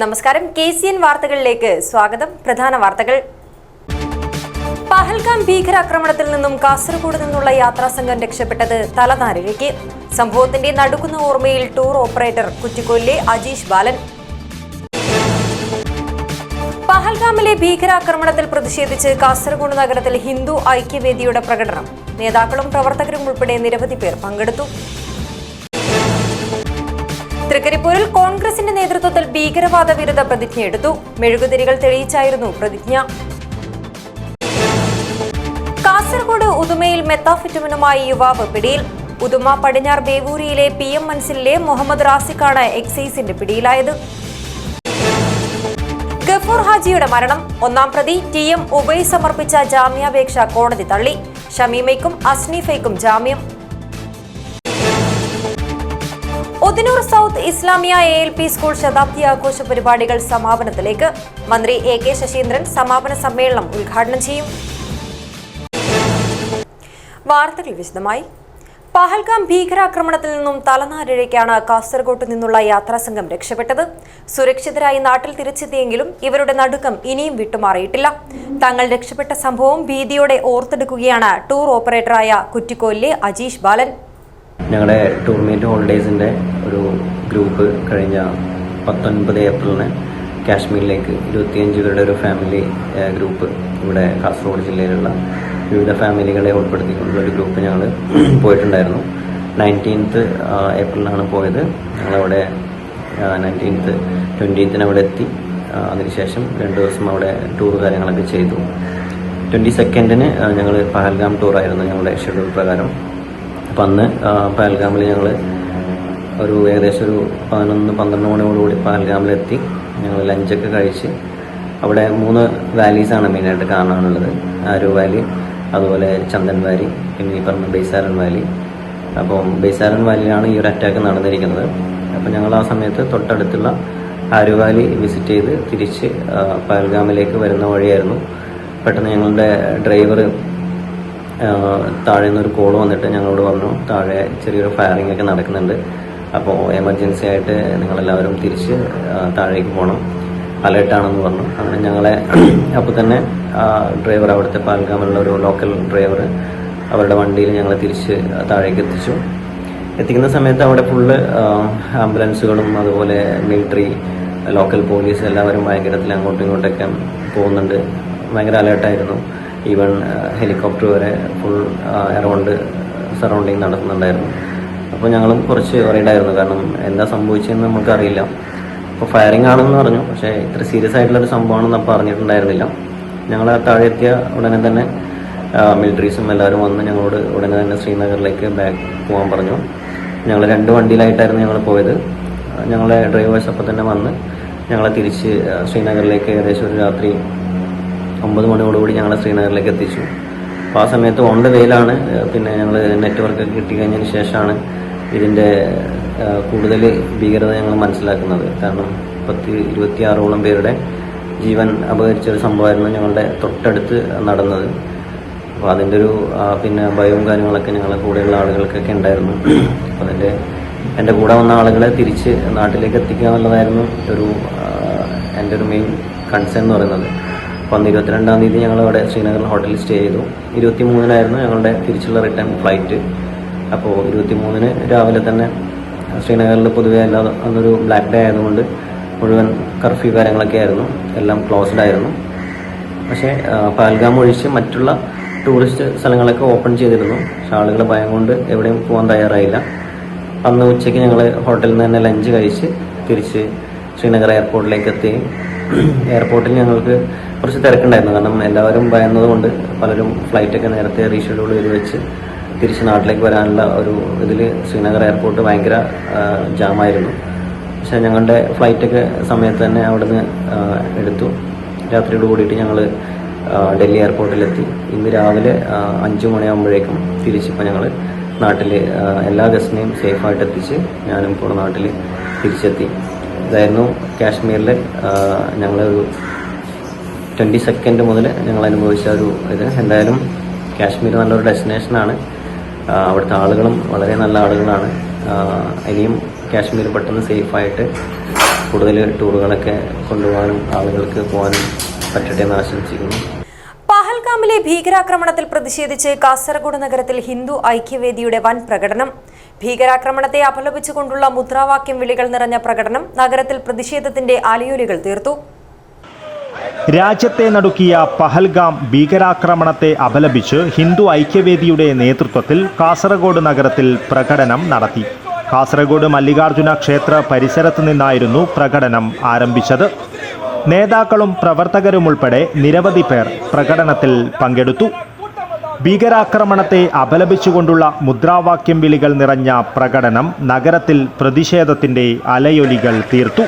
നമസ്കാരം. KCN വാർത്തകളിലേക്ക് സ്വാഗതം. പ്രധാന വാർത്തകൾ. പഹൽഗാം ഭീകരാക്രമണത്തിൽ നിന്നും കാസർഗോഡ് നിന്നുള്ള യാത്രാസംഘം രക്ഷപ്പെട്ടത് തലനാരിഴയ്ക്ക്. സംഭവത്തിന്റെ നടുക്കുന്ന ഓർമ്മയിൽ ടൂർ ഓപ്പറേറ്റർ കുറ്റിക്കൊല്ലെ അജീഷ് ബാലൻ. പഹൽഗാമിലെ ഭീകരാക്രമണത്തിൽ പ്രതിഷേധിച്ച് കാസർഗോഡ് നഗരത്തിൽ ഹിന്ദു ഐക്യവേദിയുടെ പ്രകടനം. നേതാക്കളും പ്രവർത്തകരും ഉൾപ്പെടെ നിരവധി പേർ പങ്കെടുത്തു. തൃക്കരിപ്പൂരിൽ കോൺഗ്രസിന്റെ നേതൃത്വത്തിൽ ഭീകരവാദ വിരുദ്ധ പ്രതിജ്ഞയെടുത്തു. മെഴുകുതിരികൾ തെളിയിച്ചായിരുന്നു പ്രതിജ്ഞ. കാസർഗോഡ് ഉദുമയിൽ മെത്താഫെറ്റമിനുമായി യുവാവ് പിടിയിൽ. ഉദുമ പടിഞ്ഞാർ ബേവൂരിയിലെ PM മൻസിലിലെ മുഹമ്മദ് റാസിഖാണ് എക്സൈസിന്റെ പിടിയിലായത്. ഗഫൂർ ഹാജിയുടെ മരണം. ഒന്നാം പ്രതി TM ഉബൈ സമർപ്പിച്ച ജാമ്യാപേക്ഷ കോടതി തള്ളി. ഷമീമയ്ക്കും അസ്നീഫയ്ക്കും ജാമ്യം. ഒതിനൂർ സൗത്ത് ഇസ്ലാമിയ ALP സ്കൂൾ ശതാബ്ദി ആഘോഷ പരിപാടികൾ സമാപനത്തിലേക്ക്. മന്ത്രി AK ശശീന്ദ്രൻ സമാപന സമ്മേളനം ഉദ്ഘാടനം ചെയ്യും. വാർത്തകൾ വിശദമായി. പഹൽഗാം ഭീകരാക്രമണത്തിൽ നിന്നും തലനാരിഴയ്ക്കാണ് കാസർഗോഡ് നിന്നുള്ള യാത്രാസംഘം രക്ഷപ്പെട്ടത്. സുരക്ഷിതരായി നാട്ടിൽ തിരിച്ചെത്തിയെങ്കിലും ഇവരുടെ നടുക്കം ഇനിയും വിട്ടുമാറിയിട്ടില്ല. തങ്ങൾ രക്ഷപ്പെട്ട സംഭവം ഭീതിയോടെ ഓർത്തെടുക്കുകയാണ് ടൂർ ഓപ്പറേറ്ററായ കുറ്റിക്കൊല്ലെ അജീഷ് ബാലൻ. ഞങ്ങളുടെ ടൂർണമെൻറ്റ് ഹോളിഡേയ്സിൻ്റെ ഒരു ഗ്രൂപ്പ് കഴിഞ്ഞ 19 ഏപ്രിലിന് കാശ്മീരിലേക്ക് 25 പേരുടെ ഒരു ഫാമിലി ഗ്രൂപ്പ് ഇവിടെ കാസർഗോഡ് ജില്ലയിലുള്ള വിവിധ ഫാമിലികളെ ഉൾപ്പെടുത്തിക്കൊണ്ടുള്ള ഒരു ഗ്രൂപ്പ് ഞങ്ങൾ പോയിട്ടുണ്ടായിരുന്നു. 19th ഏപ്രിലാണ് പോയത്. ഞങ്ങളവിടെ 19th 20th അവിടെ എത്തി. അതിനുശേഷം 2 ദിവസം അവിടെ ടൂർ കാര്യങ്ങളൊക്കെ ചെയ്തു. 22nd ഞങ്ങൾ പഹൽഗാം ടൂറായിരുന്നു ഞങ്ങളുടെ ഷെഡ്യൂൾ പ്രകാരം. അപ്പം അന്ന് പഹൽഗാമിൽ ഞങ്ങൾ ഒരു ഏകദേശം ഒരു 11-12 മണിയോടുകൂടി പഹൽഗാമിലെത്തി. ഞങ്ങൾ ലഞ്ചൊക്കെ കഴിച്ച് അവിടെ 3 വാലീസാണ് മെയിനായിട്ട് കാണാനുള്ളത്. ആരോ വാലി, അതുപോലെ ചന്ദൻ വാലി, പിന്നെ ഈ പറഞ്ഞ ബൈസാരൻ വാലി. അപ്പം ബൈസാരൻ വാലിയിലാണ് ഈ ഒരു അറ്റാക്ക് നടന്നിരിക്കുന്നത്. അപ്പം ഞങ്ങൾ ആ സമയത്ത് തൊട്ടടുത്തുള്ള ആരോ വാലി വിസിറ്റ് ചെയ്ത് തിരിച്ച് പഹൽഗാമിലേക്ക് വരുന്ന വഴിയായിരുന്നു. പെട്ടെന്ന് ഞങ്ങളുടെ ഡ്രൈവർ താഴെ നിന്നൊരു കോൾ വന്നിട്ട് ഞങ്ങളോട് പറഞ്ഞു, താഴെ ചെറിയൊരു ഫയറിംഗ് ഒക്കെ നടക്കുന്നുണ്ട്, അപ്പോൾ എമർജൻസി ആയിട്ട് നിങ്ങളെല്ലാവരും തിരിച്ച് താഴേക്ക് പോകണം, അലേർട്ടാണെന്ന് പറഞ്ഞു. അങ്ങനെ ഞങ്ങളെ അപ്പോൾ തന്നെ ഡ്രൈവർ, അവിടുത്തെ പഹൽഗാമിലുള്ള ഒരു ലോക്കൽ ഡ്രൈവർ, അവരുടെ വണ്ടിയിൽ ഞങ്ങളെ തിരിച്ച് താഴേക്ക് എത്തിച്ചു. എത്തിക്കുന്ന സമയത്ത് അവിടെ ഫുള്ള് ആംബുലൻസുകളും അതുപോലെ മിലിറ്ററി, ലോക്കൽ പോലീസ് എല്ലാവരും ഭയങ്കരത്തിൽ അങ്ങോട്ടും ഇങ്ങോട്ടൊക്കെ പോകുന്നുണ്ട്. ഭയങ്കര അലേർട്ടായിരുന്നു. ഈവൻ ഹെലികോപ്റ്റർ വരെ ഫുൾ അറൗണ്ട് സറൗണ്ടിങ് നടക്കുന്നുണ്ടായിരുന്നു. അപ്പോൾ ഞങ്ങളും കുറച്ച് വറീഡായിരുന്നു. കാരണം എന്താ സംഭവിച്ചതെന്ന് നമുക്കറിയില്ല. അപ്പോൾ ഫയറിംഗ് ആണെന്ന് പറഞ്ഞു, പക്ഷേ ഇത്ര സീരിയസ് ആയിട്ടുള്ളൊരു സംഭവമാണെന്ന് അപ്പോൾ അറിഞ്ഞിട്ടുണ്ടായിരുന്നില്ല. ഞങ്ങൾ താഴെ എത്തിയ ഉടനെ തന്നെ മിലിറ്ററീസും എല്ലാവരും വന്ന് ഞങ്ങളോട് ഉടനെ തന്നെ ശ്രീനഗറിലേക്ക് ബാക്ക് പോകാൻ പറഞ്ഞു. ഞങ്ങൾ 2 വണ്ടിയിലായിട്ടായിരുന്നു ഞങ്ങൾ പോയത്. ഞങ്ങളെ ഡ്രൈവേഴ്സ് അപ്പോൾ തന്നെ വന്ന് ഞങ്ങളെ തിരിച്ച് ശ്രീനഗറിലേക്ക് ഏകദേശം ഒരു രാത്രി 9 മണിയോടുകൂടി ഞങ്ങൾ ശ്രീനഗറിലേക്ക് എത്തിച്ചു. അപ്പോൾ ആ സമയത്ത് ഓൺ ദ വേയിലാണ്. പിന്നെ ഞങ്ങൾ നെറ്റ്വർക്ക് കിട്ടിക്കഴിഞ്ഞതിന് ശേഷമാണ് ഇതിൻ്റെ കൂടുതൽ ഭീകരത ഞങ്ങൾ മനസ്സിലാക്കുന്നത്. കാരണം 26ഓളം പേരുടെ ജീവൻ അപഹരിച്ചൊരു സംഭവമായിരുന്നു ഞങ്ങളുടെ തൊട്ടടുത്ത് നടന്നത്. അപ്പോൾ അതിൻ്റെ ഒരു പിന്നെ ഭയവും കാര്യങ്ങളൊക്കെ ഞങ്ങളുടെ കൂടെയുള്ള ആളുകൾക്കൊക്കെ ഉണ്ടായിരുന്നു. അപ്പോൾ എൻ്റെ കൂടെ വന്ന ആളുകളെ തിരിച്ച് നാട്ടിലേക്ക് എത്തിക്കുക എന്നുള്ളതായിരുന്നു എൻ്റെ ഒരു മെയിൻ കൺസേൺ എന്ന് പറയുന്നത്. അപ്പോൾ 22-ാം തീയതി ഞങ്ങളവിടെ ശ്രീനഗറിൽ ഹോട്ടലിൽ സ്റ്റേ ചെയ്തു. 23-നായിരുന്നു ഞങ്ങളുടെ തിരിച്ചുള്ള റിട്ടേൺ ഫ്ലൈറ്റ്. അപ്പോൾ 23-ന് രാവിലെ തന്നെ ശ്രീനഗറിൽ പൊതുവെ അന്നൊരു ബ്ലാക്ക് ഡേ ആയതുകൊണ്ട് മുഴുവൻ കർഫ്യൂ കാര്യങ്ങളൊക്കെ ആയിരുന്നു, എല്ലാം ക്ലോസ്ഡ് ആയിരുന്നു. പക്ഷേ പഹൽഗാം ഒഴിച്ച് മറ്റുള്ള ടൂറിസ്റ്റ് സ്ഥലങ്ങളൊക്കെ ഓപ്പൺ ചെയ്തിരുന്നു. പക്ഷേ ആളുകൾ ഭയം കൊണ്ട് എവിടെയും പോകാൻ തയ്യാറായില്ല. അന്ന് ഉച്ചയ്ക്ക് ഞങ്ങൾ ഹോട്ടലിൽ നിന്ന് തന്നെ ലഞ്ച് കഴിച്ച് തിരിച്ച് ശ്രീനഗർ എയർപോർട്ടിലേക്ക് എത്തി. എയർപോർട്ടിൽ ഞങ്ങൾക്ക് കുറച്ച് തിരക്കുണ്ടായിരുന്നു. കാരണം എല്ലാവരും ഭയന്നതുകൊണ്ട് പലരും ഫ്ലൈറ്റൊക്കെ നേരത്തെ റീഷെഡ്യൂൾ ചെയ്ത് വെച്ച് തിരിച്ച് നാട്ടിലേക്ക് വരാനുള്ള ഒരു ഇതിൽ ശ്രീനഗർ എയർപോർട്ട് ഭയങ്കര ജാമായിരുന്നു. പക്ഷേ ഞങ്ങളുടെ ഫ്ലൈറ്റൊക്കെ സമയത്ത് തന്നെ അവിടുന്ന് എടുത്തു. രാത്രിയോട് കൂടിയിട്ട് ഞങ്ങൾ ഡൽഹി എയർപോർട്ടിലെത്തി. ഇന്ന് രാവിലെ 5 മണിയാകുമ്പോഴേക്കും തിരിച്ചിപ്പോൾ ഞങ്ങൾ നാട്ടിൽ എല്ലാ ഗസ്റ്റിനെയും സേഫായിട്ട് എത്തിച്ച് ഞാനും ഇപ്പോൾ നാട്ടിൽ തിരിച്ചെത്തി. ഇതായിരുന്നു കാശ്മീരിൽ ഞങ്ങളൊരു 22nd മുതൽ ഞങ്ങൾ അനുഭവിച്ച ഒരു ഇത്. എന്തായാലും കാശ്മീർ നല്ലൊരു ഡെസ്റ്റിനേഷനാണ്. അവിടുത്തെ ആളുകളും വളരെ നല്ല ആളുകളാണ്. ഇനിയും കാശ്മീർ പെട്ടെന്ന് സേഫായിട്ട് കൂടുതൽ ടൂറുകളൊക്കെ കൊണ്ടുപോകാനും ആളുകൾക്ക് പോകാനും പറ്റട്ടെ എന്ന് ആശംസിക്കുന്നു. പഹൽഗാമിലെ ഭീകരാക്രമണത്തിൽ പ്രതിഷേധിച്ച് കാസർഗോഡ് നഗരത്തിൽ ഹിന്ദു ഐക്യവേദിയുടെ വൻ പ്രകടനം. ഭീകരാക്രമണത്തെ അപലപിച്ചുകൊണ്ടുള്ള മുദ്രാവാക്യം വിളികൾ നിറഞ്ഞ പ്രകടനം നഗരത്തിൽ പ്രതിഷേധത്തിന്റെ അലയൊലികൾ തീർത്തു. രാജ്യത്തെ നടുക്കിയ പഹൽഗാം ഭീകരാക്രമണത്തെ അപലപിച്ച് ഹിന്ദു ഐക്യവേദിയുടെ നേതൃത്വത്തിൽ കാസർഗോഡ് നഗരത്തിൽ പ്രകടനം നടത്തി. കാസർഗോഡ് മല്ലികാർജുന ക്ഷേത്ര പരിസരത്ത് നിന്നായിരുന്നു പ്രകടനം ആരംഭിച്ചത്. നേതാക്കളും പ്രവർത്തകരുമുൾപ്പെടെ നിരവധി പേർ പ്രകടനത്തിൽ പങ്കെടുത്തു. ഭീകരാക്രമണത്തെ അപലപിച്ചുകൊണ്ടുള്ള മുദ്രാവാക്യം വിളികൾ നിറഞ്ഞ പ്രകടനം നഗരത്തിൽ പ്രതിഷേധത്തിന്റെ അലയൊലികൾ തീർത്തു.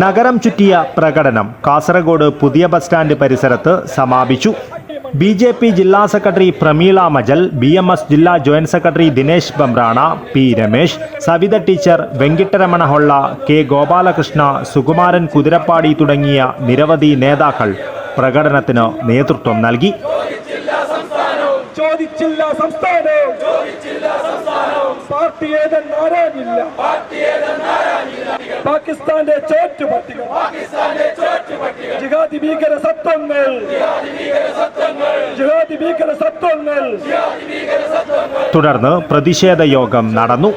നഗരം ചുറ്റിയ പ്രകടനം കാസർഗോഡ് പുതിയ ബസ് സ്റ്റാൻഡ് പരിസരത്ത് സമാപിച്ചു. BJP ജില്ലാ സെക്രട്ടറി പ്രമീള മജൽ, BMS ജില്ലാ joint secretary Dinesh Bambrana, P Ramesh, Savitha teacher, Venkataramana Holla, K Gopalakrishna, Sukumaran Kuthirappady തുടങ്ങിയ നിരവധി നേതാക്കൾ പ്രകടനത്തിന് നേതൃത്വം നൽകി. ചോദിച്ചില്ല സംസ്ഥാനം പാർട്ടി ഏതെന്നാരാഞ്ഞില്ല പാകിസ്ഥാന്റെ ചോറ്റുപട്ടിക ജിഹാദി ഭീകര സത്വങ്ങൾ തുടർന്ന് പ്രതിഷേധ യോഗം നടന്നു.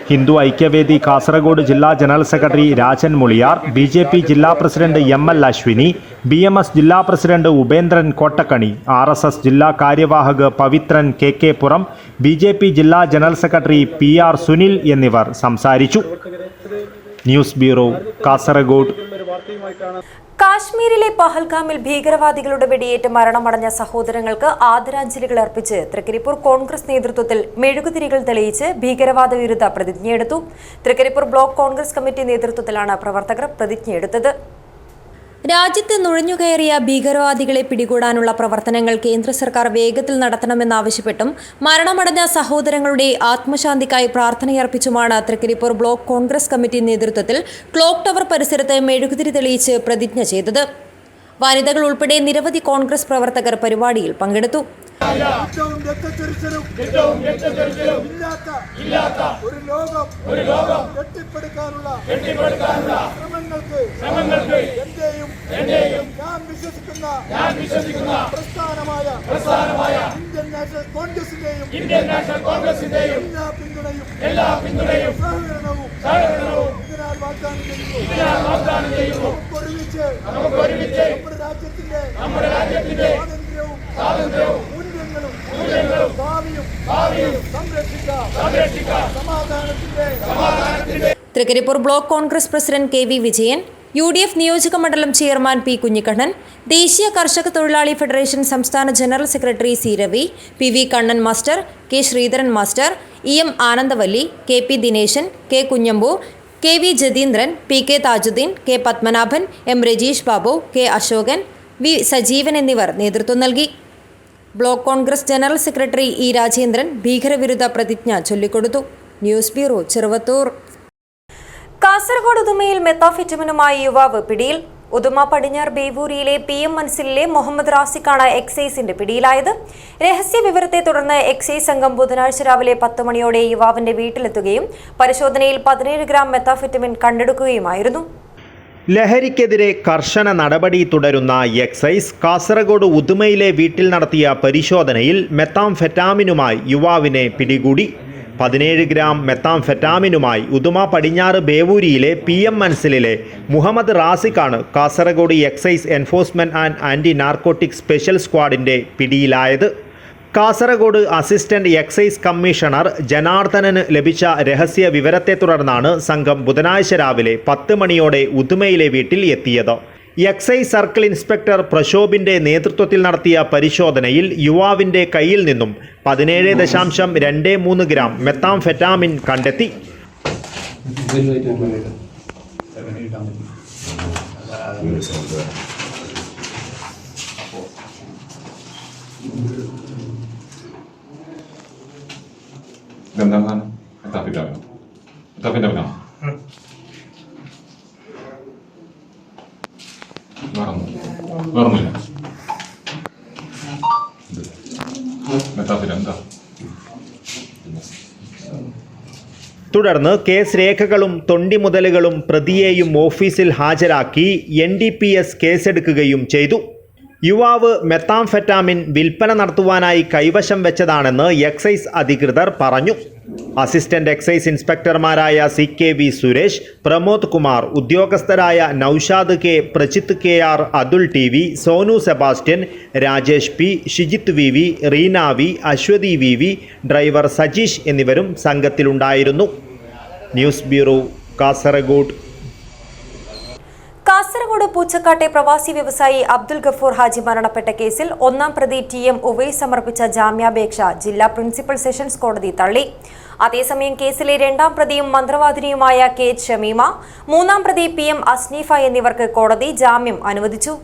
ഹിന്ദു ഐക്യവേദി കാസർഗോഡ് ജില്ലാ general secretary Rajan Muliyar, BJP ജില്ലാ പ്രസിഡന്റ് ML അശ്വിനി, BMS ജില്ലാ പ്രസിഡന്റ് ഉപേന്ദ്രൻ കോട്ടക്കണി, RSS ജില്ലാ കാര്യവാഹക് പവിത്രൻ KK പുറം, BJP ജില്ലാ ജനറൽ സെക്രട്ടറി PR സുനിൽ എന്നിവർ സംസാരിച്ചു. News bureau, Kasaragod. കാശ്മീരിലെ പഹൽഗാമിൽ ഭീകരവാദികളുടെ വെടിയേറ്റ് മരണമടഞ്ഞ സഹോദരങ്ങൾക്ക് ആദരാഞ്ജലികൾ അർപ്പിച്ച് തൃക്കരിപ്പൂർ കോൺഗ്രസ് നേതൃത്വത്തിൽ മെഴുകുതിരികൾ തെളിയിച്ച് ഭീകരവാദ വിരുദ്ധ പ്രതിജ്ഞയെടുത്തു. തൃക്കരിപ്പൂർ ബ്ലോക്ക് കോൺഗ്രസ് കമ്മിറ്റി നേതൃത്വത്തിലാണ് പ്രവർത്തകർ പ്രതിജ്ഞയെടുത്തത്. രാജ്യത്ത് നുഴഞ്ഞുകയറിയ ഭീകരവാദികളെ പിടികൂടാനുള്ള പ്രവർത്തനങ്ങൾ കേന്ദ്ര സർക്കാർ വേഗത്തിൽ നടത്തണമെന്നാവശ്യപ്പെട്ടും മരണമടഞ്ഞ സഹോദരങ്ങളുടെ ആത്മശാന്തിക്കായി പ്രാർത്ഥനയർപ്പിച്ചുമാണ് തൃക്കരിപ്പൂർ ബ്ലോക്ക് കോൺഗ്രസ് കമ്മിറ്റി നേതൃത്വത്തിൽ ക്ലോക്ക് ടവർ പരിസരത്ത് മെഴുകുതിരി തെളിയിച്ച് പ്രതിജ്ഞ ചെയ്തത്. വനിതകൾ ഉൾപ്പെടെ നിരവധി കോൺഗ്രസ് പ്രവർത്തകർ പരിപാടിയിൽ പങ്കെടുത്തു. ഒരു ലോകം കെട്ടിപ്പടുക്കാനുള്ള ശ്രമങ്ങൾക്ക് ഞാൻ വിശ്വസിക്കുന്ന പ്രസ്ഥാനമായ ഇന്ത്യൻ നാഷണൽ കോൺഗ്രസിന്റെയും എല്ലാ പിന്തുണയും സഹകരണവും ഇതിനാൽ വാഗ്ദാനം ചെയ്യുന്നു. നമുക്ക് ഒരുമിച്ച് നമ്മുടെ രാജ്യത്തിന്റെ സ്വാതന്ത്ര്യവും മൂല്യങ്ങളും ഭാവിയും സംരക്ഷിക്കാം. സമാധാനത്തിന്റെ Trikaripur block congress president KV Vijayan, UDF നിയോജക മണ്ഡലം ചെയർമാൻ P കുഞ്ഞിക്കണ്ണൻ, ദേശീയ കർഷക തൊഴിലാളി ഫെഡറേഷൻ സംസ്ഥാന general secretary C Ravi, PV Kannan master, K Sreedharan master, EM Anandavalli, KP Dineshan, K Kunhambu, KV Jathindran, PK Thajudheen, K Padmanabhan, M Rajeesh Babu, K Ashokan, V Sajeevan എന്നിവർ നേതൃത്വം നൽകി. Block Congress general secretary E Rajendran ഭീകരവിരുദ്ധ പ്രതിജ്ഞ ചൊല്ലിക്കൊടുത്തു. News bureau, Cheruvathur. കാസർഗോഡ് ഉദുമയിൽ മെത്താഫെറ്റമിനുമായി യുവാവ് പിടിയിൽ. ഉദുമ പടിഞ്ഞാർ ബേവൂരിയിലെ PM മൻസിലിലെ മുഹമ്മദ് റാസിഖാണ് എക്സൈസിന്റെ പിടിയിലായത്. രഹസ്യ വിവരത്തെ തുടർന്ന് എക്സൈസ് സംഘം ബുധനാഴ്ച രാവിലെ 10 മണിയോടെ യുവാവിന്റെ വീട്ടിലെത്തുകയും പരിശോധനയിൽ 17 ഗ്രാം മെത്താഫെറ്റമിൻ കണ്ടെടുക്കുകയുമായിരുന്നു. ലഹരിക്കെതിരെ കർശന നടപടി തുടരുന്ന എക്സൈസ് കാസർഗോഡ് ഉദുമയിലെ വീട്ടിൽ നടത്തിയ പരിശോധനയിൽ മെത്താംഫെറ്റാമിനുമായി യുവാവിനെ പിടികൂടി. 17 ഗ്രാം മെത്താംഫെറ്റാമിനുമായി ഉദുമ പടിഞ്ഞാറ് ബേവൂരിയിലെ PM മൻസിലിലെ മുഹമ്മദ് റാസിഖാണ് Kasaragod excise enforcement and anti narcotic special സ്ക്വാഡിന്റെ പിടിയിലായത്. കാസർഗോഡ് അസിസ്റ്റന്റ് എക്സൈസ് കമ്മീഷണർ ജനാർദ്ദനന് ലഭിച്ച രഹസ്യ വിവരത്തെ തുടർന്നാണ് സംഘം ബുധനാഴ്ച രാവിലെ 10 മണിയോടെ ഉദുമയിലെ വീട്ടിൽ എത്തിയത്. എക്സൈസ് സർക്കിൾ ഇൻസ്പെക്ടർ പ്രശോഭിന്റെ നേതൃത്വത്തിൽ നടത്തിയ പരിശോധനയിൽ യുവാവിന്റെ കയ്യിൽ നിന്നും 17.23 ഗ്രാം മെത്താംഫെറ്റാമിൻ കണ്ടെത്തി. ഇതെന്താണ് എത്താപ്പിട്ടാണ് വേറൊന്നുമില്ല മെത്താപ്പിറ്റ എന്താ തുടർന്ന് കേസ് രേഖകളും തൊണ്ടിമുതലുകളും പ്രതിയെയും ഓഫീസിൽ ഹാജരാക്കി NDPS കേസെടുക്കുകയും ചെയ്തു. യുവാവ് മെത്താംഫെറ്റാമിൻ വിൽപ്പന നടത്തുവാനായി കൈവശം വെച്ചതാണെന്ന് എക്സൈസ് അധികൃതർ പറഞ്ഞു. അസിസ്റ്റന്റ് എക്സൈസ് ഇൻസ്പെക്ടർമാരായ CKV സുരേഷ്, പ്രമോദ് കുമാർ, ഉദ്യോഗസ്ഥരായ Noushad K, Prajith KR, Athul TV, Sonu Sebastian, Rajesh P, Shijith VV, Reena V, Aswathy VV, driver Sajeesh എന്നിവരും സംഘത്തിലുണ്ടായിരുന്നു. News bureau, Kasaragod. കാസർഗോഡ് പൂച്ചക്കാട്ടെ പ്രവാസി വ്യവസായി അബ്ദുൽ ഗഫൂർ ഹാജി മരണപ്പെട്ട കേസിൽ ഒന്നാം പ്രതി TM ഉവൈസ് സമർപ്പിച്ച ജാമ്യാപേക്ഷ ജില്ലാ പ്രിൻസിപ്പൽ സെഷൻസ് കോടതി തള്ളി. അതേസമയം കേസിലെ രണ്ടാം പ്രതിയും മന്ത്രവാദിനിയുമായ KH ഷമീമ, മൂന്നാം പ്രതി PM അസ്നീഫ എന്നിവർക്ക് കോടതി ജാമ്യം അനുവദിച്ചു.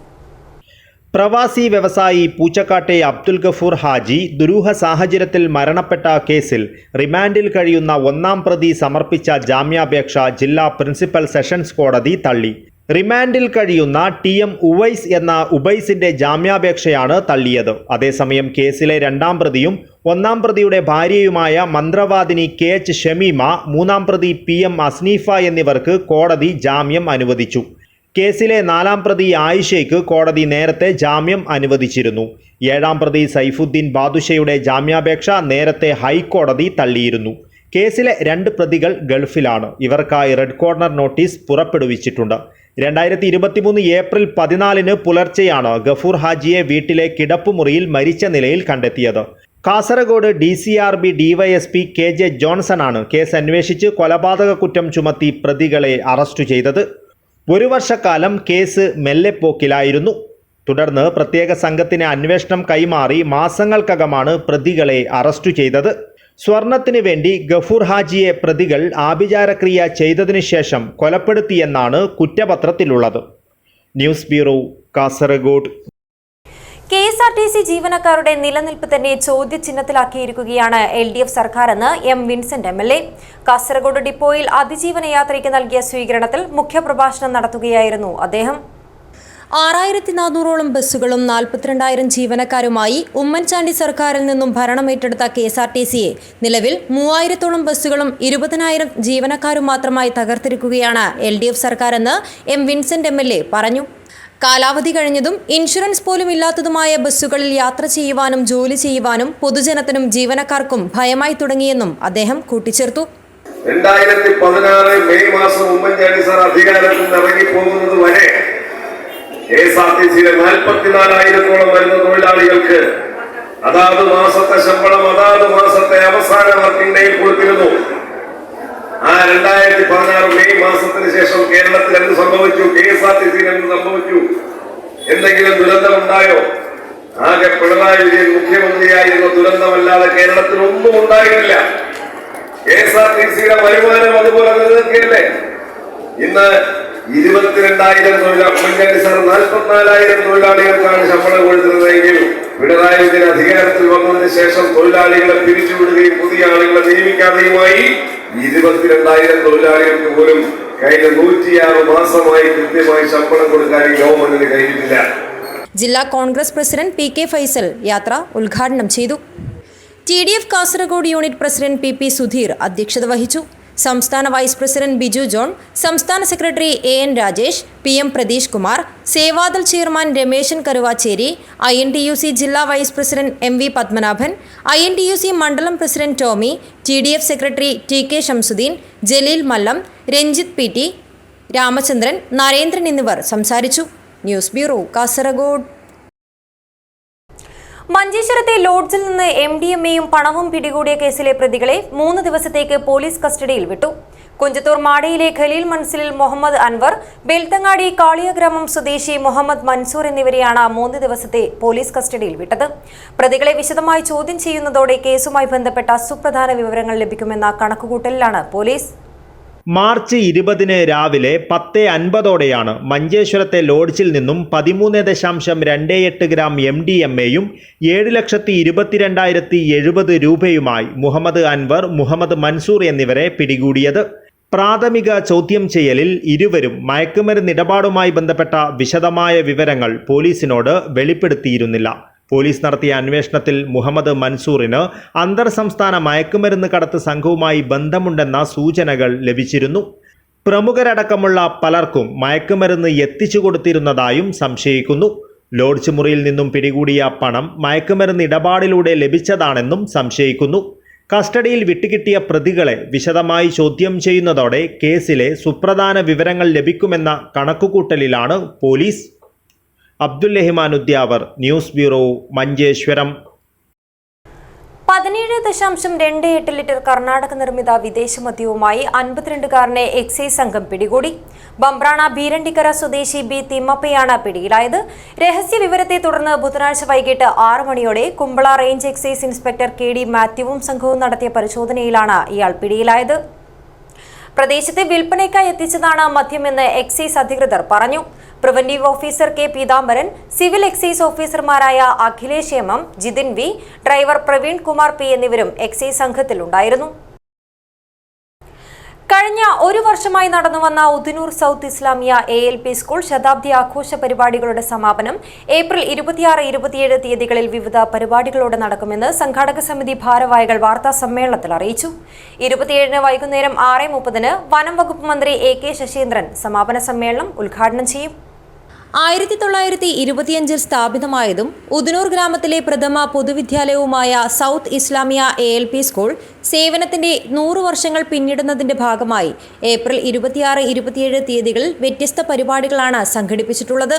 പ്രവാസി വ്യവസായി പൂച്ചക്കാട്ടെ അബ്ദുൽ ഗഫൂർ ഹാജി ദുരൂഹ സാഹചര്യത്തിൽ മരണപ്പെട്ട കേസിൽ റിമാൻഡിൽ കഴിയുന്ന ഒന്നാം പ്രതി സമർപ്പിച്ച ജാമ്യാപേക്ഷ ജില്ലാ പ്രിൻസിപ്പൽ സെഷൻസ് കോടതി തള്ളി. റിമാൻഡിൽ കഴിയുന്ന TM ഉവൈസ് എന്ന ഉബൈസിന്റെ ജാമ്യാപേക്ഷയാണ് തള്ളിയത്. അതേസമയം കേസിലെ രണ്ടാം പ്രതിയും ഒന്നാം പ്രതിയുടെ ഭാര്യയുമായ മന്ത്രവാദിനി KH ഷമീമ, മൂന്നാം പ്രതി PM അസ്നീഫ എന്നിവർക്ക് കോടതി ജാമ്യം അനുവദിച്ചു. കേസിലെ നാലാം പ്രതി ആയിഷയ്ക്ക് കോടതി നേരത്തെ ജാമ്യം അനുവദിച്ചിരുന്നു. ഏഴാം പ്രതി സൈഫുദ്ദീൻ ബാദുഷയുടെ ജാമ്യാപേക്ഷ നേരത്തെ ഹൈക്കോടതി തള്ളിയിരുന്നു. കേസിലെ രണ്ട് പ്രതികൾ ഗൾഫിലാണ്. ഇവർക്കായി റെഡ് കോർണർ നോട്ടീസ് പുറപ്പെടുവിച്ചിട്ടുണ്ട്. 2023 ഏപ്രിൽ 14 പുലർച്ചെയാണ് ഗഫൂർ ഹാജിയെ വീട്ടിലെ കിടപ്പുമുറിയിൽ മരിച്ച നിലയിൽ കണ്ടെത്തിയത്. കാസർഗോഡ് DCRB DYSP KJ ജോൺസണാണ് കേസ് അന്വേഷിച്ച് കൊലപാതക കുറ്റം ചുമത്തി പ്രതികളെ അറസ്റ്റ് ചെയ്തത്. 1 വർഷക്കാലം കേസ് മെല്ലെപ്പോക്കിലായിരുന്നു. തുടർന്ന് പ്രത്യേക സംഘത്തിന് അന്വേഷണം കൈമാറി മാസങ്ങൾക്കകമാണ് പ്രതികളെ അറസ്റ്റ് ചെയ്തത്. സ്വർണത്തിന് വേണ്ടി ഗഫൂർ ഹാജിയെ പ്രതികൾ ആഭിചാരക്രിയ ചെയ്തതിനു ശേഷം കൊലപ്പെടുത്തിയെന്നാണ് കുറ്റപത്രത്തിലുള്ളത്. News bureau, Kasaragod. KSRTC ജീവനക്കാരുടെ നിലനിൽപ്പ് തന്നെ ചോദ്യചിഹ്നത്തിലാക്കിയിരിക്കുകയാണ് LDF സർക്കാരെന്ന് M വിൻസെന്റ് MLA. കാസർഗോഡ് ഡിപ്പോയിൽ അതിജീവന യാത്രയ്ക്ക് നൽകിയ സ്വീകരണത്തിൽ മുഖ്യപ്രഭാഷണം നടത്തുകയായിരുന്നു അദ്ദേഹം. 6400ഓളം ബസ്സുകളും 42,000 ജീവനക്കാരുമായി ഉമ്മൻചാണ്ടി സർക്കാരിൽ നിന്നും ഭരണമേറ്റെടുത്ത KSRTCയെ നിലവിൽ 3000ഓളം ബസ്സുകളും 20,000 ജീവനക്കാരും മാത്രമായി തകർത്തിരിക്കുകയാണ് LDF സർക്കാരെന്ന് M വിൻസെന്റ് MLA പറഞ്ഞു. കാലാവധി കഴിഞ്ഞതും ഇൻഷുറൻസ് പോലും ഇല്ലാത്തതുമായ ബസ്സുകളിൽ യാത്ര ചെയ്യുവാനും ജോലി ചെയ്യുവാനും പൊതുജനത്തിനും ജീവനക്കാർക്കും ഭയമായി തുടങ്ങിയെന്നും അദ്ദേഹം കൂട്ടിച്ചേർത്തു. 2016 മെയ് മാസം ഉമ്മൻചാണ്ടി സാർ അധികാരത്തിൽ നിന്ന് ഇറങ്ങിപ്പോകുന്നത് വരെ KSRTCയിലെ 44,000ഓളം വരുന്ന തൊഴിലാളികൾക്ക് അതാത് മാസത്തെ ശമ്പളം അതാത് മാസത്തെ അവസാന വർക്കിംഗ് ഡേയിൽ കൊടുത്തിരുന്നു. ആ 2016 മെയ് മാസത്തിന് ശേഷം കേരളത്തിൽ എന്ത് സംഭവിച്ചു? KSRTCയിൽ എന്ത് സംഭവിച്ചു? എന്തെങ്കിലും ദുരന്തമുണ്ടായോ? ആകെ പിണറായി വിജയൻ മുഖ്യമന്ത്രിയായിരുന്ന ദുരന്തമല്ലാതെ കേരളത്തിൽ ഒന്നും ഉണ്ടായിട്ടില്ല. KSRTCയുടെ വരുമാനം അതുപോലെ നിലനിൽക്കുകയല്ലേ? ഇന്ന് 22,000 ഉമ്മൻചാണ്ടി സാർ 44,000 തൊഴിലാളികൾക്കാണ് ശമ്പളം കൊടുത്തിരുന്നതെങ്കിൽ പിണറായി വിജയൻ അധികാരത്തിൽ വന്നതിന് ശേഷം തൊഴിലാളികളെ പിരിച്ചുവിടുകയും പുതിയ ആളുകളെ നിയമിക്കാതെയുമായി 22,000 തൊഴിലാളികൾക്ക് പോലും കഴിഞ്ഞ 106 മാസമായി കൃത്യമായി ശമ്പളം കൊടുക്കാൻ ഈ ഗവൺമെന്റിന് കഴിഞ്ഞിട്ടില്ല. ജില്ലാ കോൺഗ്രസ് പ്രസിഡന്റ് PK ഫൈസൽ യാത്ര ഉദ്ഘാടനം ചെയ്തു. TDF Kasaragod unit president PP Sudheer അധ്യക്ഷത വഹിച്ചു. സംസ്ഥാന വൈസ് പ്രസിഡന്റ് ബിജു ജോൺ, സംസ്ഥാന secretary AN Rajesh, PM Pratheesh Kumar, Sevadal chairman Rameshan Karuvacheri, INTUC ജില്ലാ vice president MV Padmanabhan, INTUC മണ്ഡലം president Tomy, TDF secretary TK Shamsudheen, Jaleel Mallam, Ranjith PT, Ramachandran, Narendran എന്നിവർ സംസാരിച്ചു. News bureau, Kasaragod. മഞ്ചേശ്വരത്തെ ലോഡ്ജിൽ നിന്ന് MDMAയും പണവും പിടികൂടിയ കേസിലെ പ്രതികളെ 3 ദിവസത്തേക്ക് പോലീസ് കസ്റ്റഡിയിൽ വിട്ടു. കുഞ്ചത്തൂർ മാടയിലെ ഖലീൽ മൻസിലിൽ മുഹമ്മദ് അൻവർ, ബെൽത്തങ്ങാടി കാളിയഗ്രാമം സ്വദേശി മുഹമ്മദ് മൻസൂർ എന്നിവരെയാണ് 3 ദിവസത്തെ പോലീസ് കസ്റ്റഡിയിൽ വിട്ടത്. പ്രതികളെ വിശദമായി ചോദ്യം ചെയ്യുന്നതോടെ കേസുമായി ബന്ധപ്പെട്ട സുപ്രധാന വിവരങ്ങൾ ലഭിക്കുമെന്ന കണക്കുകൂട്ടലിലാണ് പോലീസ്. മാർച്ച് 20 രാവിലെ 10:50ഓടെയാണ് മഞ്ചേശ്വരത്തെ ലോഡ്ജിൽ നിന്നും 13.28 ഗ്രാം MDMAയും 7,22,070 രൂപയുമായി മുഹമ്മദ് അൻവർ, മുഹമ്മദ് മൻസൂർ എന്നിവരെ പിടികൂടിയത്. പ്രാഥമിക ചോദ്യം ചെയ്യലിൽ ഇരുവരും മയക്കുമരുന്ന് ഇടപാടുമായി ബന്ധപ്പെട്ട വിശദമായ വിവരങ്ങൾ പോലീസിനോട് വെളിപ്പെടുത്തിയിരുന്നില്ല. പോലീസ് നടത്തിയ അന്വേഷണത്തിൽ മുഹമ്മദ് മൻസൂറിന് അന്തർ സംസ്ഥാന മയക്കുമരുന്ന് കടത്ത് സംഘവുമായി ബന്ധമുണ്ടെന്ന സൂചനകൾ ലഭിച്ചിരുന്നു. പ്രമുഖരടക്കമുള്ള പലർക്കും മയക്കുമരുന്ന് എത്തിച്ചു കൊടുത്തിരുന്നതായും സംശയിക്കുന്നു. ലോഡ്ജ് മുറിയിൽ നിന്നും പിടികൂടിയ പണം മയക്കുമരുന്ന് ഇടപാടിലൂടെ ലഭിച്ചതാണെന്നും സംശയിക്കുന്നു. കസ്റ്റഡിയിൽ വിട്ടുകിട്ടിയ പ്രതികളെ വിശദമായി ചോദ്യം ചെയ്യുന്നതോടെ കേസിലെ സുപ്രധാന വിവരങ്ങൾ ലഭിക്കുമെന്ന കണക്കുകൂട്ടലിലാണ് police. Abdul Rahman Udyavar, news bureau, Manjeshwaram. 17.28 litre Karnataka നിർമ്മിത വിദേശ മദ്യവുമായി 52കാരനെ എക്സൈസ് സംഘം പിടികൂടി. ബംബ്രാണ ബീരണ്ടിക്കര സ്വദേശി ബി തിമ്മപ്പയാണ് പിടിയിലായത്. രഹസ്യ വിവരത്തെ തുടർന്ന് ബുധനാഴ്ച വൈകിട്ട് 6 മണിയോടെ Kumbla range excise inspector KD മാത്യുവും സംഘവും നടത്തിയ പരിശോധനയിലാണ് ഇയാൾ പിടിയിലായത്. പ്രദേശത്തെ വിൽപ്പനയ്ക്കായി എത്തിച്ചതാണ് മദ്യമെന്ന് എക്സൈസ് അധികൃതർ പറഞ്ഞു. Preventive officer K Peethambaran, civil excise ഓഫീസർമാരായ Akhilesh MM, Jithin V, driver Praveen Kumar P എന്നിവരും എക്സൈസ് സംഘത്തിലുണ്ടായിരുന്നു. കഴിഞ്ഞ ഒരു വർഷമായി നടന്നുവന്ന Udinur south Islamia ALP school ശതാബ്ദി ആഘോഷ പരിപാടികളുടെ സമാപനം ഏപ്രിൽ 26-27 തീയതികളിൽ വിവിധ പരിപാടികളോടെ നടക്കുമെന്ന് സംഘാടക സമിതി ഭാരവാഹികൾ വാർത്താ സമ്മേളനത്തിൽ അറിയിച്ചു. 27-ന് വൈകുന്നേരം 6:30-ന് വനം വകുപ്പ് മന്ത്രി AK ശശീന്ദ്രൻ സമാപന സമ്മേളനം ഉദ്ഘാടനം ചെയ്യും. 1925 സ്ഥാപിതമായതും ഉദിനൂർ ഗ്രാമത്തിലെ പ്രഥമ പൊതുവിദ്യാലയവുമായ സൗത്ത് ഇസ്ലാമിയ ALP സ്കൂൾ സേവനത്തിന്റെ 100 വർഷങ്ങൾ പിന്നിടുന്നതിന്റെ ഭാഗമായി ഏപ്രിൽ 26-27 തീയതികളിൽ വ്യത്യസ്ത പരിപാടികളാണ് സംഘടിപ്പിച്ചിട്ടുള്ളത്.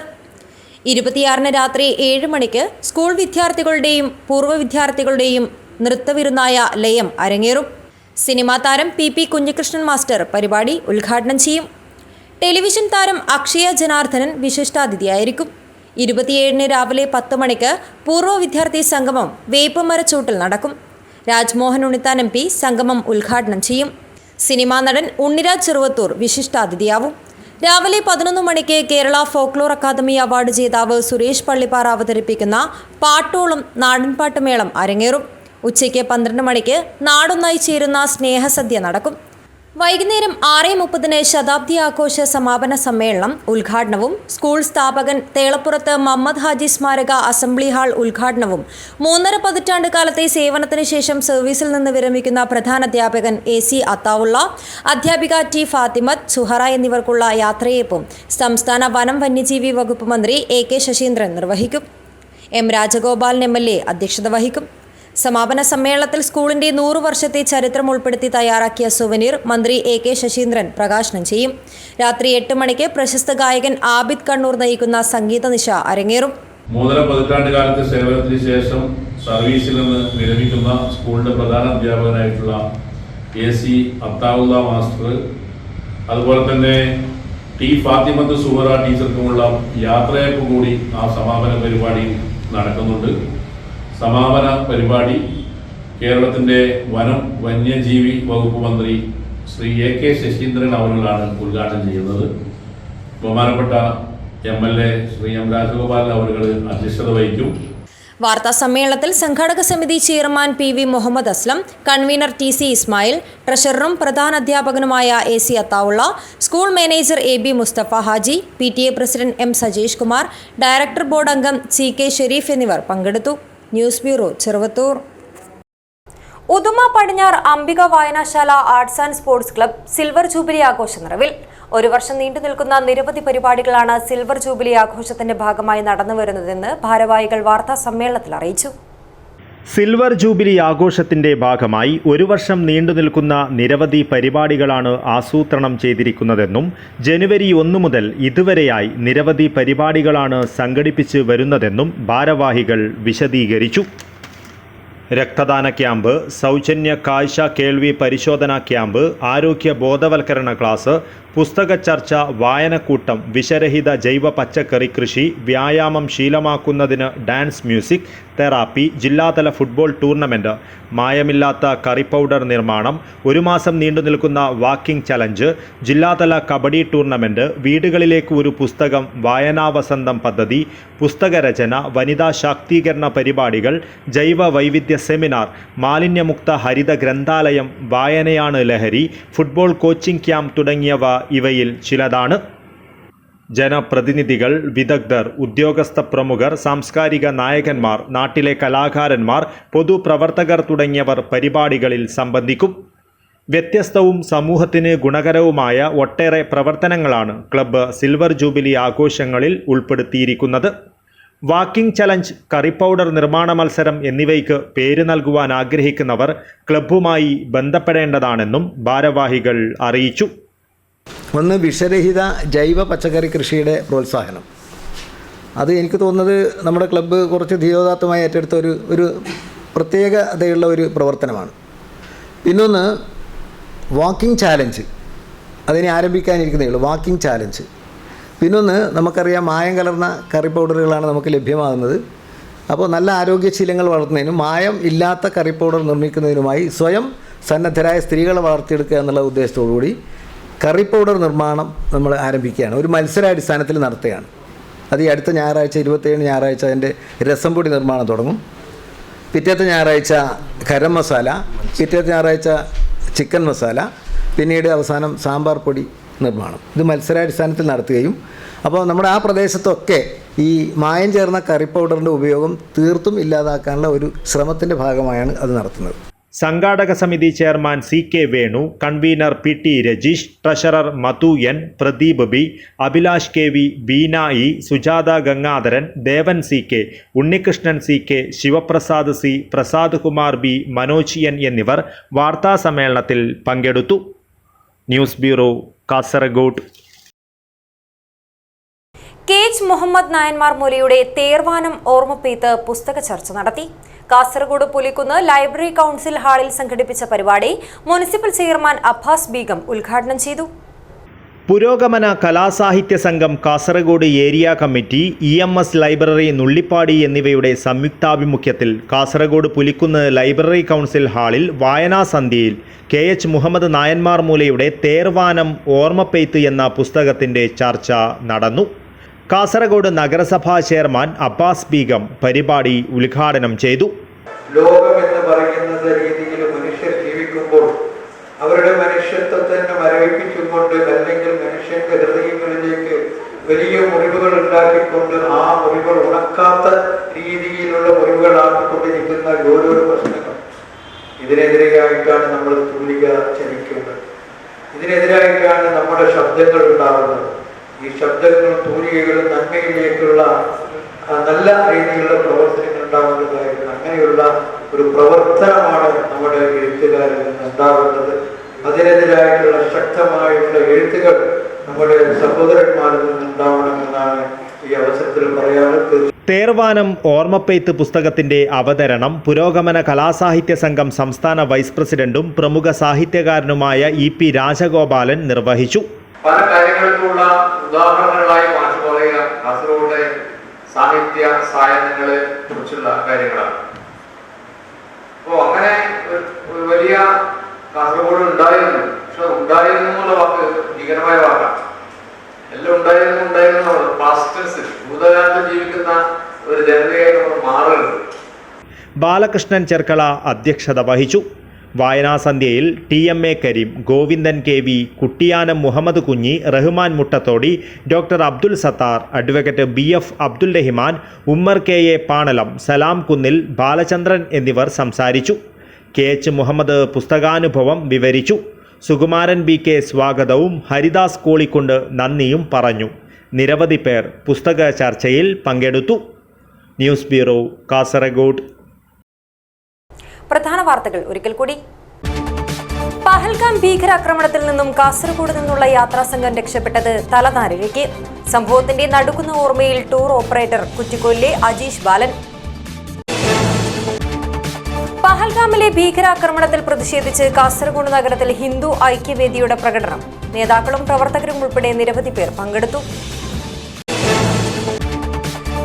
26-ന് രാത്രി 7 മണിക്ക് സ്കൂൾ വിദ്യാർത്ഥികളുടെയും പൂർവ്വ വിദ്യാർത്ഥികളുടെയും നൃത്തവിരുന്നായ ലയം അരങ്ങേറും. സിനിമാ താരം PP കുഞ്ഞികൃഷ്ണൻ മാസ്റ്റർ പരിപാടി ഉദ്ഘാടനം ചെയ്യും. ടെലിവിഷൻ താരം അക്ഷയ ജനാർദ്ദനൻ വിശിഷ്ടാതിഥിയായിരിക്കും. 27-ന് രാവിലെ 10 മണിക്ക് പൂർവ്വ വിദ്യാർത്ഥി സംഗമം വേപ്പമരച്ചൂട്ടിൽ നടക്കും. രാജ്മോഹൻ ഉണ്ണിത്താൻ MP സംഗമം ഉദ്ഘാടനം ചെയ്യും. സിനിമാ നടൻ ഉണ്ണിരാജ് ചെറുവത്തൂർ വിശിഷ്ടാതിഥിയാവും. രാവിലെ 11 മണിക്ക് കേരള ഫോക്ലോർ അക്കാദമി അവാർഡ് ജേതാവ് സുരേഷ് പള്ളിപ്പാറ അവതരിപ്പിക്കുന്ന പാട്ടോളം നാടൻപാട്ട് മേളം അരങ്ങേറും. ഉച്ചയ്ക്ക് 12 മണിക്ക് നാടൊന്നായി ചേരുന്ന സ്നേഹസദ്യ നടക്കും. വൈകുന്നേരം 6:30-ന് ശതാബ്ദി ആഘോഷ സമാപന സമ്മേളനം ഉദ്ഘാടനവും സ്കൂൾ സ്ഥാപകൻ തേളപ്പുറത്ത് മുഹമ്മദ് ഹാജി സ്മാരക അസംബ്ലി ഹാൾ ഉദ്ഘാടനവും 3.5 പതിറ്റാണ്ട് കാലത്തെ സേവനത്തിന് ശേഷം സർവീസിൽ നിന്ന് വിരമിക്കുന്ന പ്രധാനാധ്യാപകൻ AC അത്താവുള്ള, അധ്യാപിക T ഫാത്തിമത്ത്, സുഹറ എന്നിവർക്കുള്ള യാത്രയയപ്പും സംസ്ഥാന വനം വന്യജീവി വകുപ്പ് മന്ത്രി AK ശശീന്ദ്രൻ നിർവഹിക്കും. M രാജഗോപാലൻ MLA അധ്യക്ഷത വഹിക്കും. സമാപന സമ്മേളനത്തിൽ സ്കൂളിന്റെ 100 വർഷത്തെ ചരിത്രം ഉൾപ്പെടുത്തി തയ്യാറാക്കിയ സുവനീർ മന്ത്രി AK ശശീന്ദ്രൻ പ്രകാശനം ചെയ്യും. രാത്രി 8 മണിക്ക് പ്രശസ്ത ഗായകൻ ആബിദ് കണ്ണൂർ നയിക്കുന്ന സംഗീത നിശ അരങ്ങേറും. 3.5 പതിറ്റാണ്ട് കാലത്തെ സേവനത്തിന് ശേഷം സർവീസിൽ നിന്ന് വിരമിക്കുന്ന സ്കൂളിന്റെ പ്രധാന അധ്യാപകനായിട്ടുള്ള AC അത്താവുള്ള മാസ്റ്റർ, അതുപോലെ തന്നെ T ഫാത്തിമത്ത് സുഹറ ടീച്ചർക്കുമുള്ള യാത്രയപ്പ് കൂടി ആ സമാപന പരിപാടി നടക്കുന്നുണ്ട്. സമാപന പരിപാടി കേരളത്തിൻ്റെ വനം വന്യജീവി വകുപ്പ് മന്ത്രി ശ്രീ AK ശശീന്ദ്രൻ അവர்களാണ് ഉദ്ഘാടനം ചെയ്യുന്നത്. ബഹുമാനപ്പെട്ട MLA ശ്രീ M രാജഗോപാലൻ അവർ അധ്യക്ഷത വഹിക്കും. വാർത്താ സമ്മേളനത്തിൽ സംഘാടക സമിതി chairman PV Muhammad Aslam, convener TC Ismail, ട്രഷററും പ്രധാന അധ്യാപകനുമായ AC Athaulla, school manager AB Musthafa Haji, PTA president M Sajeesh Kumar, director board അംഗം CK ഷെരീഫ് എന്നിവർ പങ്കെടുത്തു. News bureau, Cheruvathur. ഉദുമ പടിഞ്ഞാർ അംബിക വായനശാല arts and sports club silver jubilee ആഘോഷ നിറവിൽ. ഒരു വർഷം നീണ്ടു നിൽക്കുന്ന നിരവധി പരിപാടികളാണ് സിൽവർ ജൂബിലി ആഘോഷത്തിന്റെ ഭാഗമായി നടന്നുവരുന്നതെന്ന് ഭാരവാഹികൾ വാർത്താ സമ്മേളനത്തിൽ അറിയിച്ചു. സിൽവർ ജൂബിലി ആഘോഷത്തിന്റെ ഭാഗമായി ഒരു വർഷം നീണ്ടു നിൽക്കുന്ന നിരവധി പരിപാടികളാണ് ആസൂത്രണം ചെയ്തിരിക്കുന്നതെന്നും ജനുവരി 1 മുതൽ ഇതുവരെയായി നിരവധി പരിപാടികളാണ് സംഘടിപ്പിച്ച് വരുന്നതെന്നും ഭാരവാഹികൾ വിശദീകരിച്ചു. രക്തദാന ക്യാമ്പ്, സൗജന്യ കാഴ്ച കേൾവി പരിശോധനാ ക്യാമ്പ്, ആരോഗ്യ ബോധവൽക്കരണ ക്ലാസ്, പുസ്തക ചർച്ച, വായനക്കൂട്ടം, വിഷരഹിത ജൈവ പച്ചക്കറി കൃഷി, വ്യായാമം ശീലമാക്കുന്നതിന് ഡാൻസ് മ്യൂസിക് തെറാപ്പി, ജില്ലാതല ഫുട്ബോൾ ടൂർണമെൻറ്റ്, മായമില്ലാത്ത കറി പൗഡർ നിർമ്മാണം, 1 മാസം നീണ്ടു നിൽക്കുന്ന വാക്കിംഗ് ചലഞ്ച്, ജില്ലാതല കബഡി ടൂർണമെൻറ്റ്, വീടുകളിലേക്ക് ഒരു പുസ്തകം വായനാ വസന്തം പദ്ധതി, പുസ്തകരചന, വനിതാ ശാക്തീകരണ പരിപാടികൾ, ജൈവ വൈവിധ്യ സെമിനാർ, മാലിന്യമുക്ത ഹരിത ഗ്രന്ഥാലയം, വായനയാണ് ലഹരി, ഫുട്ബോൾ കോച്ചിംഗ് ക്യാമ്പ് തുടങ്ങിയവ ഇവയിൽ ചിലതാണ്. ജനപ്രതിനിധികൾ, വിദഗ്ധർ, ഉദ്യോഗസ്ഥ പ്രമുഖർ, സാംസ്കാരിക നായകന്മാർ, നാട്ടിലെ കലാകാരന്മാർ, പൊതുപ്രവർത്തകർ തുടങ്ങിയവർ പരിപാടികളിൽ സംബന്ധിക്കും. വ്യത്യസ്തവും സമൂഹത്തിന് ഗുണകരവുമായ ഒട്ടേറെ പ്രവർത്തനങ്ങളാണ് ക്ലബ്ബ് സിൽവർ ജൂബിലി ആഘോഷങ്ങളിൽ ഉൾപ്പെടുത്തിയിരിക്കുന്നത്. വാക്കിംഗ് ചലഞ്ച്, കറി പൗഡർ നിർമ്മാണ മത്സരം എന്നിവയ്ക്ക് പേര് നൽകുവാൻ ആഗ്രഹിക്കുന്നവർ ക്ലബ്ബുമായി ബന്ധപ്പെടേണ്ടതാണെന്നും ഭാരവാഹികൾ അറിയിച്ചു. ഒന്ന്, വിഷരഹിത ജൈവ പച്ചക്കറി കൃഷിയുടെ പ്രോത്സാഹനം. അത് എനിക്ക് തോന്നുന്നത് നമ്മുടെ ക്ലബ്ബ് കുറച്ച് ധീരോദാത്തമായി ഏറ്റെടുത്ത ഒരു പ്രത്യേകതയുള്ള ഒരു പ്രവർത്തനമാണ്. പിന്നൊന്ന്, വാക്കിംഗ് ചാലഞ്ച്. അതിനെ ആരംഭിക്കാനിരിക്കുന്നേ ഉള്ളൂ, വാക്കിംഗ് ചാലഞ്ച്. പിന്നൊന്ന്, നമുക്കറിയാം മായം കലർന്ന കറി പൗഡറുകളാണ് നമുക്ക് ലഭ്യമാകുന്നത്. അപ്പോൾ നല്ല ആരോഗ്യശീലങ്ങൾ വളർത്തുന്നതിനും മായം ഇല്ലാത്ത കറി പൗഡർ നിർമ്മിക്കുന്നതിനുമായി സ്വയം സന്നദ്ധരായ സ്ത്രീകളെ വളർത്തിയെടുക്കുക എന്നുള്ള ഉദ്ദേശത്തോടുകൂടി കറി പൗഡർ നിർമ്മാണം നമ്മൾ ആരംഭിക്കുകയാണ്. ഒരു മത്സരാടിസ്ഥാനത്തിൽ നടത്തുകയാണ്. അത് ഈ അടുത്ത ഞായറാഴ്ച 27 ഞായറാഴ്ച അതിൻ്റെ രസം പൊടി നിർമ്മാണം തുടങ്ങും. പിറ്റേത്തെ ഞായറാഴ്ച ഗരം മസാല, പിറ്റേത്തെ ഞായറാഴ്ച ചിക്കൻ മസാല, പിന്നീട് അവസാനം സാമ്പാർ പൊടി നിർമ്മാണം. ഇത് മത്സരാടിസ്ഥാനത്തിൽ നടത്തുകയും അപ്പോൾ നമ്മുടെ ആ പ്രദേശത്തൊക്കെ ഈ മായം ചേർന്ന കറി പൗഡറിൻ്റെ ഉപയോഗം തീർത്തും ഇല്ലാതാക്കാനുള്ള ഒരു ശ്രമത്തിൻ്റെ ഭാഗമായാണ് അത് നടത്തുന്നത്. സംഘാടക സമിതി chairman CK Venu, convener PT Rajeesh, treasurer Madhu N, Pradeep B, Abhilash KV, Beena E, Sujatha Gangadharan, Devan CK, Unnikrishnan CK, Sivaprasad C, Prasad Kumar B, Manoj N എന്നിവർ വാർത്താ സമ്മേളനത്തിൽ പങ്കെടുത്തു. News bureau, Kasaragod. KH Muhammad Nayanmar മൂലയുടെ തേർവാനം ഓർമ്മപ്പെയ്ത്ത് പുസ്തക ചർച്ച നടത്തി. കാസർഗോഡ് പുലിക്കുന്ന് ലൈബ്രറി കൗൺസിൽ ഹാളിൽ സംഘടിപ്പിച്ച പരിപാടി മുനിസിപ്പൽ ചെയർമാൻ അബ്ബാസ് ബീഗം ഉദ്ഘാടനം ചെയ്തു. പുരോഗമന കലാസാഹിത്യ സംഘം Kasaragod area committee, EMS library Nullippady എന്നിവയുടെ സംയുക്താഭിമുഖ്യത്തിൽ കാസർഗോഡ് പുലിക്കുന്ന് ലൈബ്രറി കൗൺസിൽ ഹാളിൽ വായനാ സന്ധ്യയിൽ KH മുഹമ്മദ് നായന്മാർ മൂലയുടെ തേർവാനം ഓർമ്മപ്പെയ്ത്ത് എന്ന പുസ്തകത്തിൻ്റെ ചർച്ച നടന്നു. കാസർഗോഡ് നഗരസഭാ ചെയർമാൻ അബ്ബാസ് ബീഗം പരിപാടി ഉദ്ഘാടനം ചെയ്തു. ലോകം എന്ന് പറയുന്നത് രീതിയിൽ മനുഷ്യർ ജീവിക്കുമ്പോൾ അവരുടെ മനുഷ്യത്വത്തെ മരവിപ്പിച്ചുകൊണ്ട് അല്ലെങ്കിൽ മനുഷ്യന്റെ ഹൃദയങ്ങളിലേക്ക് വലിയ മുറിവുകൾ ഉണ്ടാക്കിക്കൊണ്ട് ആ മുറിവുകൾ ഉണക്കാത്ത രീതിയിലുള്ള മുറിവുകളാക്കിക്കൊണ്ടിരിക്കുന്ന ഓരോരോ പ്രശ്നങ്ങൾ. ഇതിനെതിരെയായിട്ടാണ് നമ്മൾ തൂലിക ചലിക്കുന്നത്. ഇതിനെതിരായിട്ടാണ് നമ്മുടെ ശബ്ദങ്ങൾ ഉണ്ടാകുന്നത്. ഈ ശബ്ദങ്ങളും തൂലികകളും നന്മയിലേക്കുള്ള നല്ല രീതിയിലുള്ള പ്രവർത്തനങ്ങൾ ഉണ്ടാവേണ്ടതായിരുന്നു. അങ്ങനെയുള്ള ഒരു പ്രവർത്തനമാണ് നമ്മുടെ എഴുത്തുകാരിൽ നിന്ന് ഉണ്ടാവേണ്ടത്. അതിനെതിരായിട്ടുള്ള ശക്തമായിട്ടുള്ള എഴുത്തുകൾ നമ്മുടെ സഹോദരന്മാരിൽ നിന്ന് ഉണ്ടാവണമെന്നാണ് ഈ അവസരത്തിൽ പറയാനുള്ളത്. തേർവാനം ഓർമ്മപ്പെയ്ത്ത് പുസ്തകത്തിന്റെ അവതരണം പുരോഗമന കലാസാഹിത്യ സംഘം സംസ്ഥാന വൈസ് പ്രസിഡന്റും പ്രമുഖ സാഹിത്യകാരനുമായ EP രാജഗോപാലൻ നിർവഹിച്ചു. പല കാര്യങ്ങൾക്കുള്ള ഉദാഹരണങ്ങളായി മാറ്റി പറയുക കാസർഗോഡ് സാഹിത്യ സായനങ്ങളെ കുറിച്ചുള്ള കാര്യങ്ങളാണ്. അപ്പോൾ അങ്ങനെ ഒരു വലിയ കാസർഗോഡ് ഉണ്ടായിരുന്നു. പക്ഷെ ഉണ്ടായിരുന്നു എന്നുള്ള വാക്ക് ഭീകരമായ വാക്കാണ്. എല്ലാം ഉണ്ടായിരുന്നു പാസ്റ്റൻസ് ഭൂതകാലത്ത് ജീവിക്കുന്ന ഒരു ജനതയായി നമ്മൾ മാറുന്നത്. ബാലകൃഷ്ണൻ ചെർക്കള അധ്യക്ഷത വഹിച്ചു. വായനാസന്ധ്യയിൽ TMA Kareem, Govindan KV, Kuttiyanam Muhammad Kunhi, Rahman Muttathody, doctor Abdul Sathar, advocate BF Abdul Rahman, Ummer KA Panalam, Salam Kunnil, Balachandran എന്നിവർ സംസാരിച്ചു. KH മുഹമ്മദ് പുസ്തകാനുഭവം വിവരിച്ചു. സുകുമാരൻ BK സ്വാഗതവും ഹരിദാസ് കോളിക്കുണ്ട് നന്ദിയും പറഞ്ഞു. നിരവധി പേർ പുസ്തക ചർച്ചയിൽ പങ്കെടുത്തു. News bureau, Kasaragod. പ്രധാന വാർത്തകൾ ഒരിക്കൽ കൂടി. പഹൽഗാം ഭീകരാക്രമണത്തിൽ നിന്നും കാസർഗോഡ് നിന്നുള്ള യാത്രാസംഘം രക്ഷപ്പെട്ടത് തലനാരിഴയ്ക്ക്. സംഭവത്തിന്റെ നടുക്കുന്ന ഓർമ്മയിൽ ടൂർ ഓപ്പറേറ്റർ കുറ്റിക്കോലിലെ അജീഷ് ബാലൻ. പഹൽഗാമിലെ ഭീകരാക്രമണത്തിൽ പ്രതിഷേധിച്ച് കാസർഗോഡ് നഗരത്തിൽ ഹിന്ദു ഐക്യവേദിയുടെ പ്രകടനം. നേതാക്കളും പ്രവർത്തകരും ഉൾപ്പെടെ നിരവധി പേർ പങ്കെടുത്തു.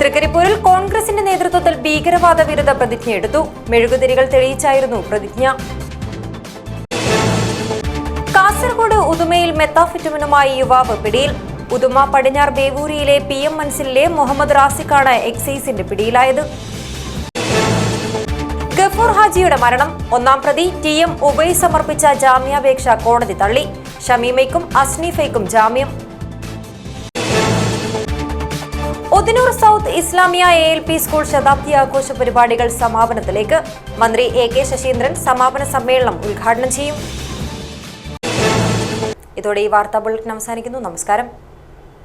തൃക്കരിപ്പൂരിൽ കോൺഗ്രസിന്റെ നേതൃത്വത്തിൽ ഭീകരവാദ വിരുദ്ധ പ്രതിജ്ഞയെടുത്തു. മെഴുകുതിരികൾ തെളിയിച്ചായിരുന്നു പ്രതിജ്ഞ. കാസർഗോഡ് ഉദുമയിൽ മെത്താഫെറ്റമിനുമായി യുവാവ് പിടിയിൽ. ഉദുമ പടിഞ്ഞാർ ബേവൂരിയിലെ PM മൻസിലിലെ മുഹമ്മദ് റാസിഖാണ് എക്സൈസിന്റെ പിടിയിലായത്. ഗഫൂർ ഹാജിയുടെ മരണം. ഒന്നാം പ്രതി TM ഉബൈ സമർപ്പിച്ച ജാമ്യാപേക്ഷ കോടതി തള്ളി. ഷമീമയ്ക്കും അസ്നീഫയ്ക്കും ജാമ്യം. ഒതിനൂർ സൗത്ത് ഇസ്ലാമിയ ALP സ്കൂൾ ശതാബ്ദി ആഘോഷ പരിപാടികൾ സമാപനത്തിലേക്ക്. മന്ത്രി AK ശശീന്ദ്രൻ സമാപന സമ്മേളനം ഉദ്ഘാടനം ചെയ്യും. ഇതോടെ ഈ വാർത്താ ബുള്ളറ്റിൻ അവസാനിക്കുന്നു. നമസ്കാരം.